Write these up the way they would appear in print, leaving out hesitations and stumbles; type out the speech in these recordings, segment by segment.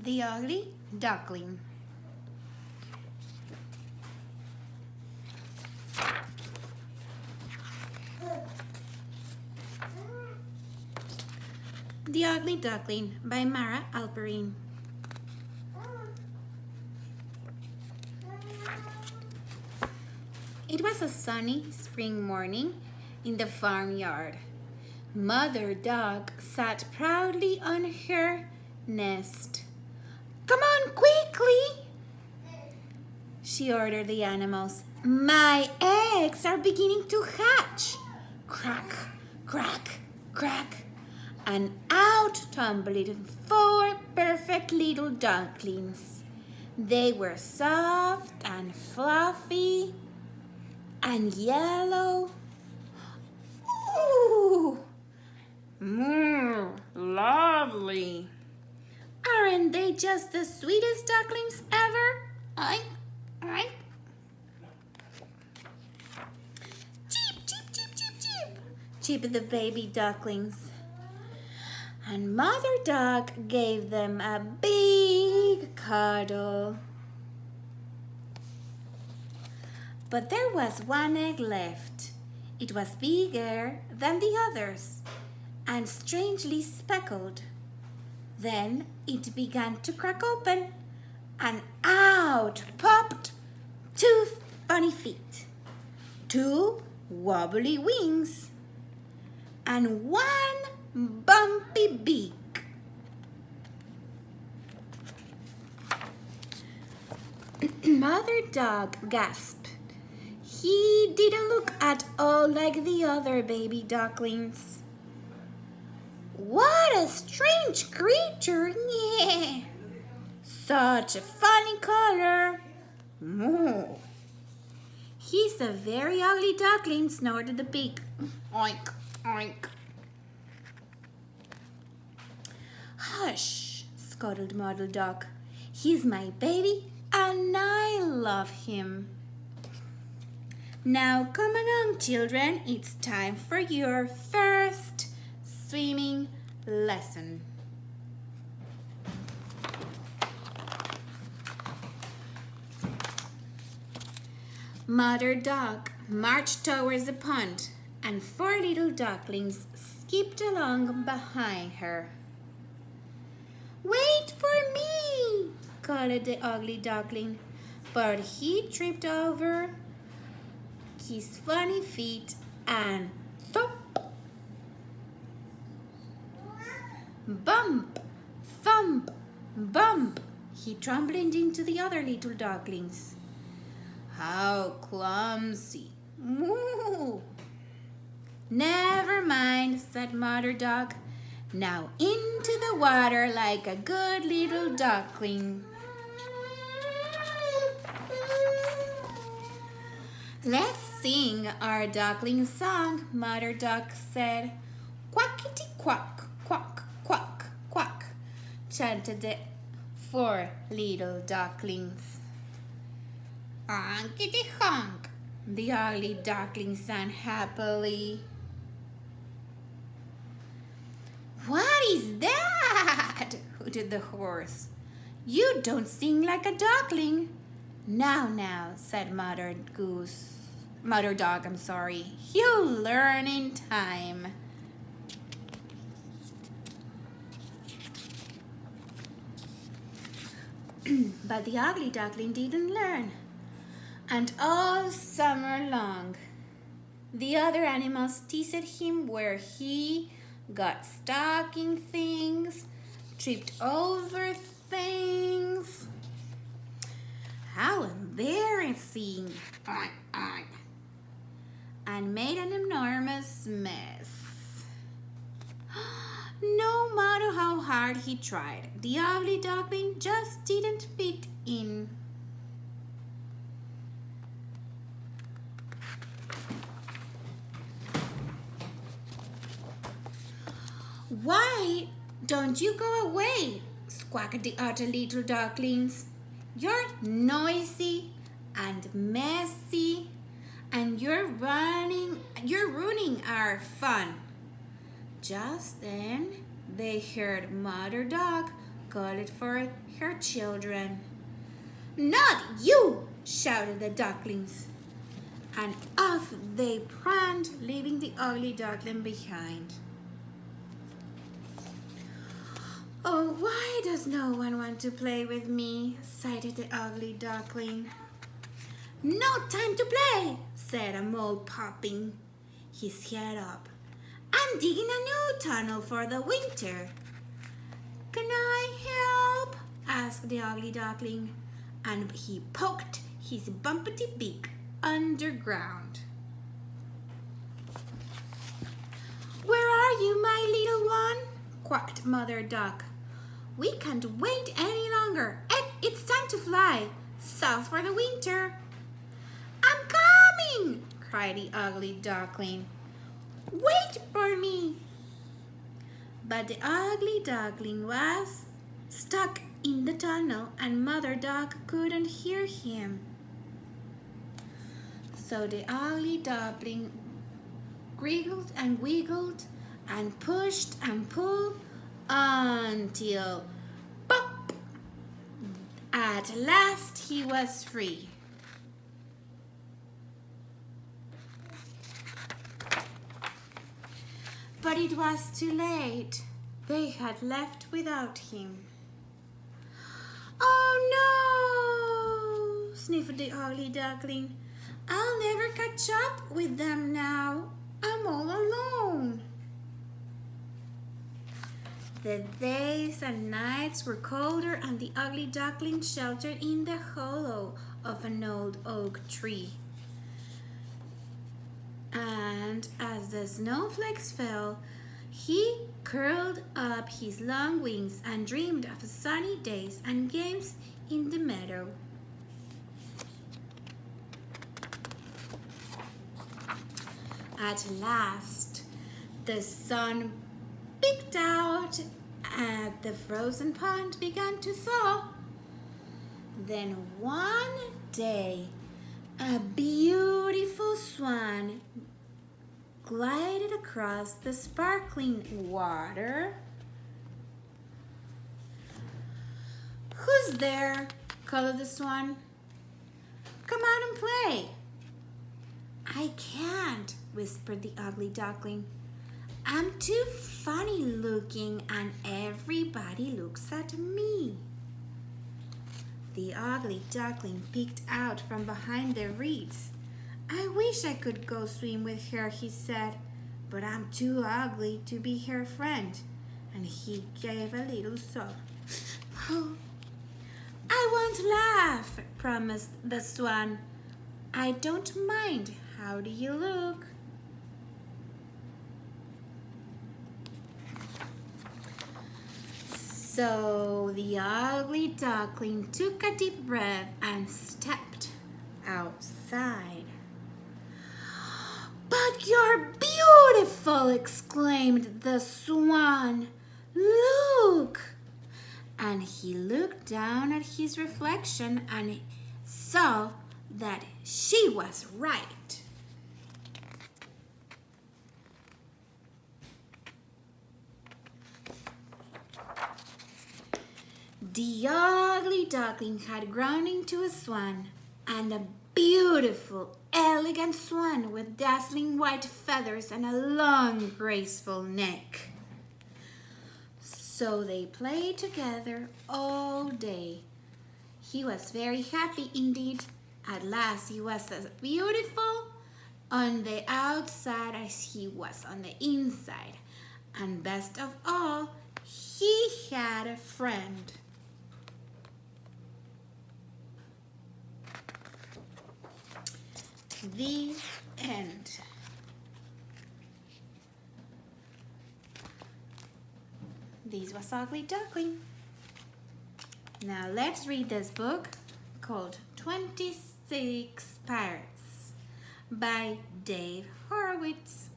The Ugly Duckling. The Ugly Duckling by Mara Alperin. It was a sunny spring morning in the farmyard. Mother Duck sat proudly on her nest. "Come on quickly," she ordered the animals. "My eggs are beginning to hatch." Crack, crack, crack. And out tumbled 4 perfect little ducklings. They were soft and fluffy and yellow. Ooh! Lovely. Aren't they just the sweetest ducklings ever? Oink, oink. Cheep, cheep, cheep, cheep, cheep, cheeped the baby ducklings. And Mother Duck gave them a big cuddle. But there was one egg left. It was bigger than the others and strangely speckled. Then it began to crack open, and out popped 2 funny feet, 2 wobbly wings, and 1 bumpy beak. Mother Duck gasped. He didn't look at all like the other baby ducklings. "What a strange creature! Yeah. Such a funny color. Moo." "He's a very ugly duckling," snorted the pig. Oink, oink. "Hush," scuttled Mother Duck. "He's my baby and I love him." "Now come along, children. It's time for your first swimming lesson." Mother Duck marched towards the pond, and 4 little ducklings skipped along behind her. "Wait for me," called the ugly duckling, but he tripped over his funny feet and thump, bump, thump, bump, he tumbled into the other little ducklings. "How clumsy! Moo!" "Never mind," said Mother Duck. "Now into the water like a good little duckling." "Let's sing our duckling song," Mother Duck said. "Quackity quack, quack, quack, quack," chanted the 4 little ducklings. "Honkity honk," the ugly duckling sang happily. "What is that?" hooted the horse. "You don't sing like a duckling." Now," said Mother Duck, "He'll learn in time." But the ugly duckling didn't learn. And all summer long, the other animals teased him where he got stuck in things, tripped over things. "How embarrassing!" and made an enormous mess. No matter how hard he tried, the ugly duckling just didn't fit in. "Why don't you go away?" squawked the other little ducklings. "You're noisy and messy, and you're ruining our fun." Just then they heard Mother Duck called for her children. "Not you!" shouted the ducklings, and off they ran, leaving the ugly duckling behind. "Oh, why does no one want to play with me?" sighed the ugly duckling. "No time to play," said a mole, popping his head up. "I'm digging a new tunnel for the winter." "Can I help?" asked the ugly duckling, and he poked his bumpety beak underground. "Where are you, my little one?" quacked Mother Duck. "We can't wait any longer. It's time to fly south for the winter." "I'm coming!" cried the ugly duckling. "Wait for me!" But the ugly duckling was stuck in the tunnel and Mother Duck couldn't hear him. So the ugly duckling wriggled and wiggled and pushed and pulled until pop! At last he was free. But it was too late. They had left without him. "Oh no!" sniffed the ugly duckling. "I'll never catch up with them now. I'm all alone." The days and nights were colder and the ugly duckling sheltered in the hollow of an old oak tree. And as the snowflakes fell, he curled up his long wings and dreamed of sunny days and games in the meadow. At last, the sun peeked out and the frozen pond began to thaw. Then one day, a beautiful swan glided across the sparkling water. "Who's there?" called the swan. "Come out and play." "I can't," whispered the ugly duckling. "I'm too funny looking and everybody looks at me." The ugly duckling peeked out from behind the reeds. "I wish I could go swim with her," he said, "but I'm too ugly to be her friend." And he gave a little sob. "Oh, I won't laugh," promised the swan. "I don't mind. How do you look?" So the ugly duckling took a deep breath and stepped outside. "But you're beautiful!" exclaimed the swan. "Look!" And he looked down at his reflection and saw that she was right. The ugly duckling had grown into a swan, and a beautiful, elegant swan with dazzling white feathers and a long, graceful neck. So they played together all day. He was very happy indeed. At last he was as beautiful on the outside as he was on the inside. And best of all, he had a friend. The end. This was Ugly Duckling. Now let's read this book called 26 Pirates by Dave Horowitz.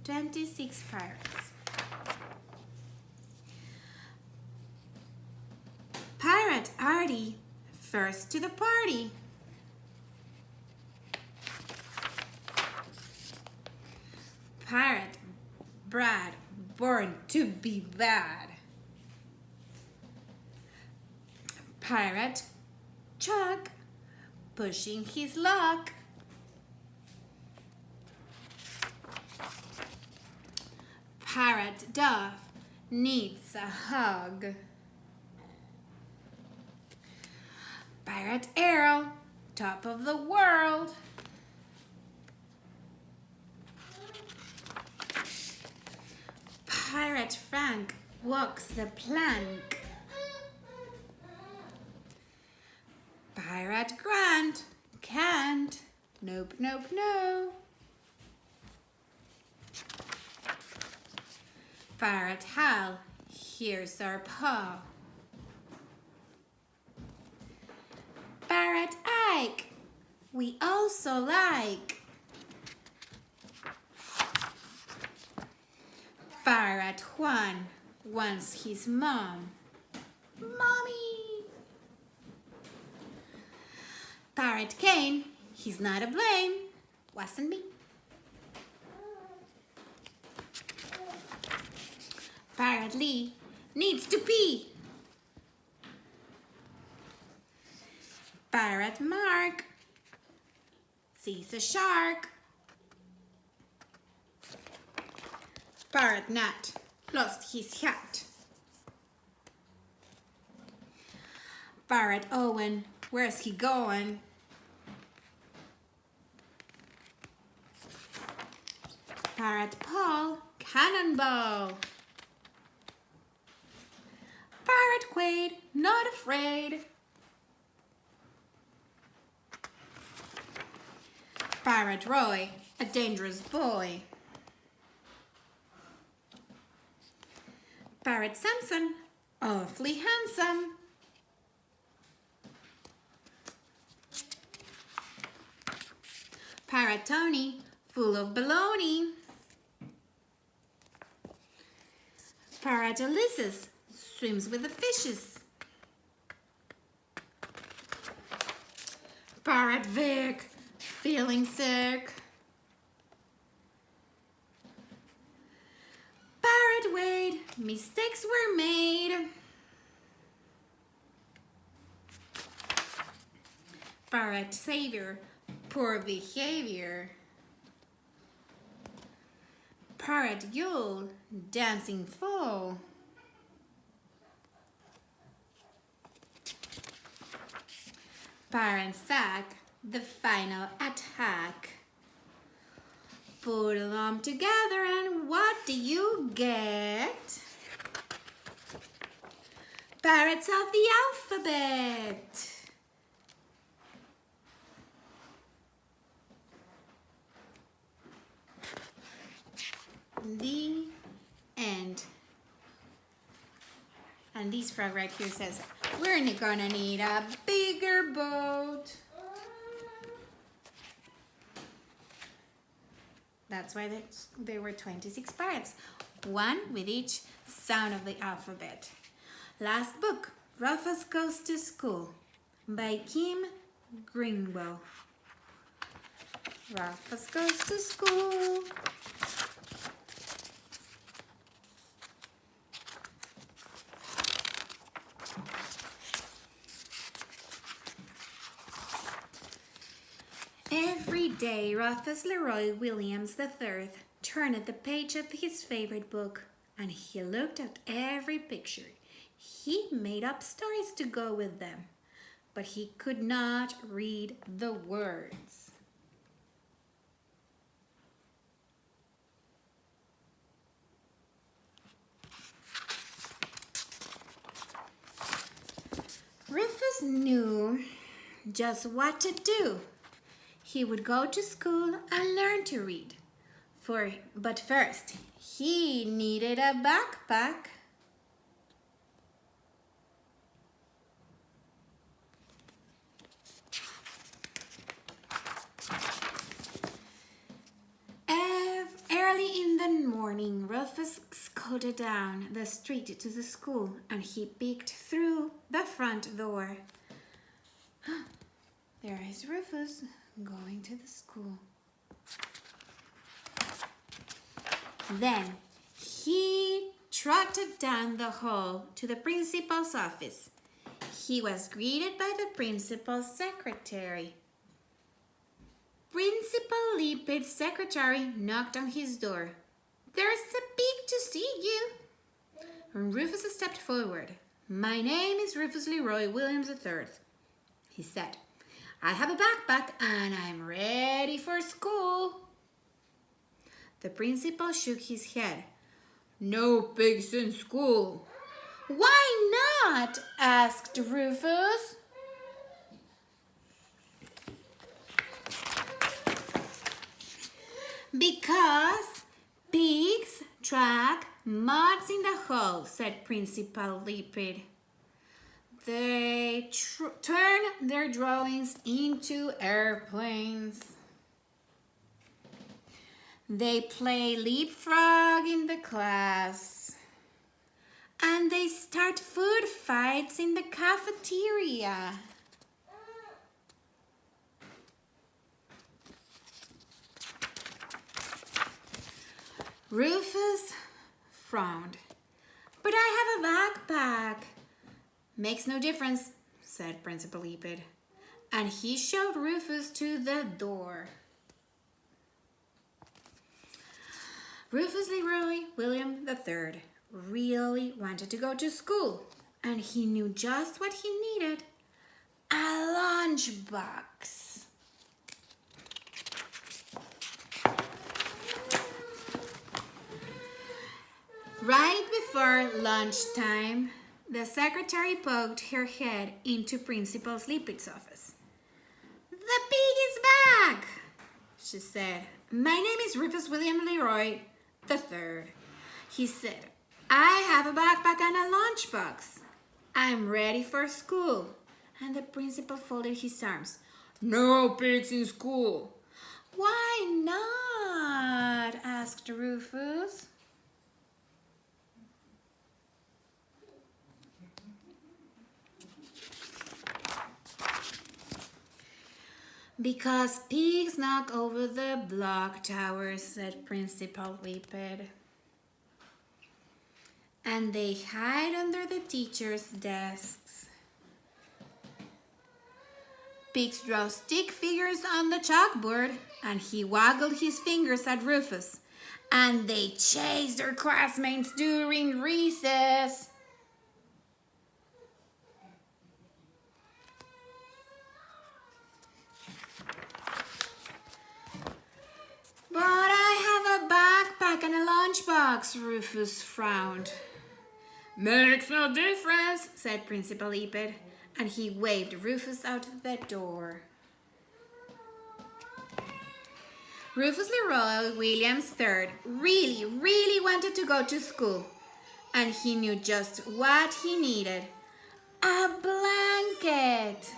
26 Pirates. Pirate Artie, first to the party. Pirate Brad, born to be bad. Pirate Chuck, pushing his luck. Pirate Dove needs a hug. Pirate Arrow, top of the world. Pirate Frank walks the plank. Pirate Grant can't. Nope, nope, no. Pirate Hal, here's our paw. Pirate Ike, we also like. Pirate Juan wants his mom. Mommy! Pirate Kane, he's not to blame. Wasn't me. Pirate Lee needs to pee. Pirate Mark sees a shark. Pirate Nat lost his hat. Pirate Owen, where's he going? Pirate Paul, cannonball. Pirate Quaid, not afraid. Pirate Roy, a dangerous boy. Pirate Samson, awfully handsome. Pirate Tony, full of baloney. Pirate Ulysses, swims with the fishes. Pirate Vic, feeling sick. Pirate Wade, mistakes were made. Pirate Savior, poor behavior. Pirate Yule, dancing foe. Pirate Sack, the final attack. Put them together and what do you get? Pirates of the alphabet. The end. And this frog right here says, we're gonna need a bigger boat. That's why there were 26 pirates, one with each sound of the alphabet. Last book, Rufus Goes to School by Kim Greenwell. Rufus Goes to School. Every day, Rufus Leroy Williams III turned the page of his favorite book, and he looked at every picture. He made up stories to go with them, but he could not read the words. Rufus knew just what to do. He would go to school and learn to read. But first, he needed a backpack. Early in the morning, Rufus scooted down the street to the school and he peeked through the front door. There is Rufus going to the school. Then he trotted down the hall to the principal's office. He was greeted by the principal's secretary. Principal Lipid's secretary knocked on his door. "There's a pig to see you." Rufus stepped forward. "My name is Rufus Leroy Williams III, he said. "I have a backpack and I'm ready for school." The principal shook his head. "No pigs in school." "Why not?" asked Rufus. "Because pigs track moths in the hole," said Principal Lipid. "They turn their drawings into airplanes. They play leapfrog in the class. And they start food fights in the cafeteria." Rufus frowned. "But I have a backpack." "Makes no difference," said Principal Lipid. And he showed Rufus to the door. Rufus Leroy William III really wanted to go to school, and he knew just what he needed: a lunchbox. Right before lunchtime, the secretary poked her head into Principal Lipid's office. "The pig is back," she said. "My name is Rufus William Leroy III, he said. "I have a backpack and a lunchbox. I'm ready for school." And the principal folded his arms. "No pigs in school." "Why not?" asked Rufus. "Because pigs knock over the block towers," said Principal Lipid. "And they hide under the teachers' desks. Pigs draw stick figures on the chalkboard," and he waggled his fingers at Rufus. "And they chase their classmates during recess." "But I have a backpack and a lunchbox," Rufus frowned. "Makes no difference," said Principal Lipid, and he waved Rufus out the door. Rufus Leroy Williams III really wanted to go to school, and he knew just what he needed: a blanket.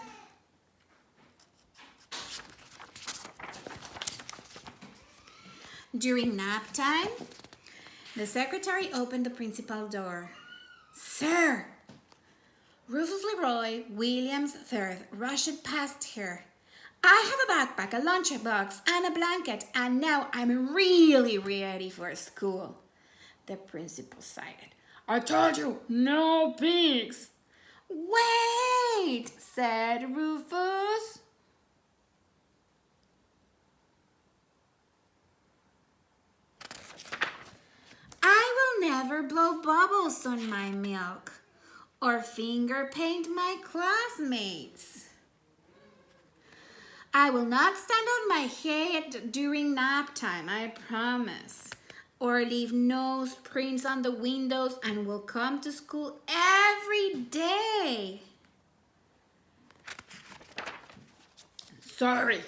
During nap time, the secretary opened the principal's door. "Sir!" Rufus Leroy Williams III rushed past her. "I have a backpack, a lunchbox, and a blanket, and now I'm really ready for school." The principal sighed. "I told you, no pigs." "Wait," said Rufus. "I will never blow bubbles on my milk or finger paint my classmates. I will not stand on my head during nap time, I promise, or leave nose prints on the windows, and will come to school every day." "Sorry."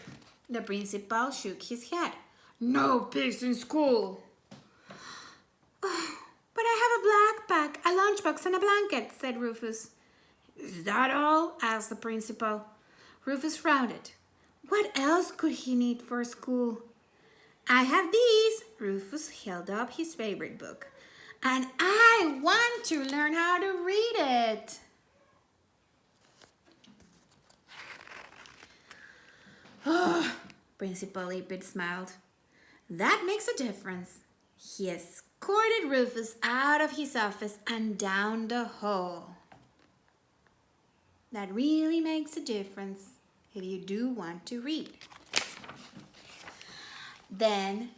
The principal shook his head. "No pigs in school." "But I have a backpack, a lunchbox, and a blanket," said Rufus. "Is that all?" asked the principal. Rufus frowned. What else could he need for school? "I have these." Rufus held up his favorite book. "And I want to learn how to read it." "Oh," Principal Lipid smiled. "That makes a difference." He escorted Rufus out of his office and down the hall. That really makes a difference if you do want to read. Then,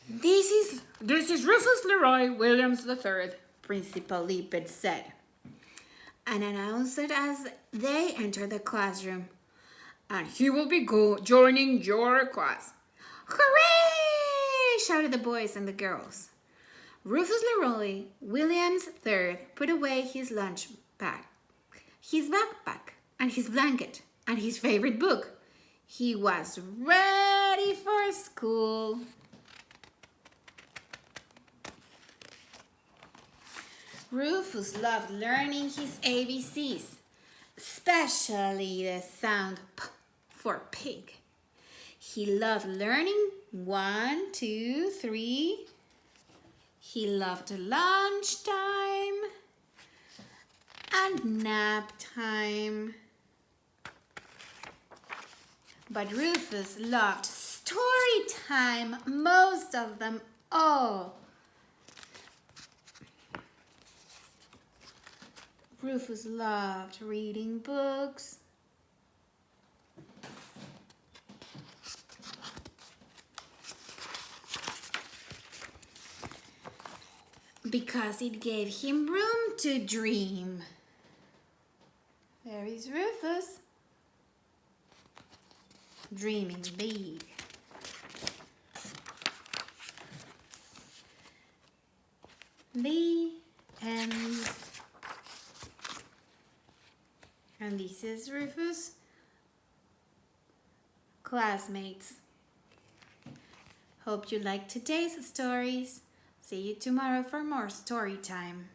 this is Rufus Leroy Williams III, Principal Lippett said, and announced it as they entered the classroom. And he will be joining your class. Hooray! Shouted the boys and the girls. Rufus Leroy Williams III put away his lunch bag, his backpack, and his blanket, and his favorite book. He was ready for school. Rufus loved learning his ABCs, especially the sound P for pig. He loved learning 1, 2, 3. He loved lunchtime and nap time. But Rufus loved story time most of them all. Rufus loved reading books. Because it gave him room to dream. There is Rufus, dreaming big. The end. And this is Rufus' classmates. Hope you liked today's stories. See you tomorrow for more story time.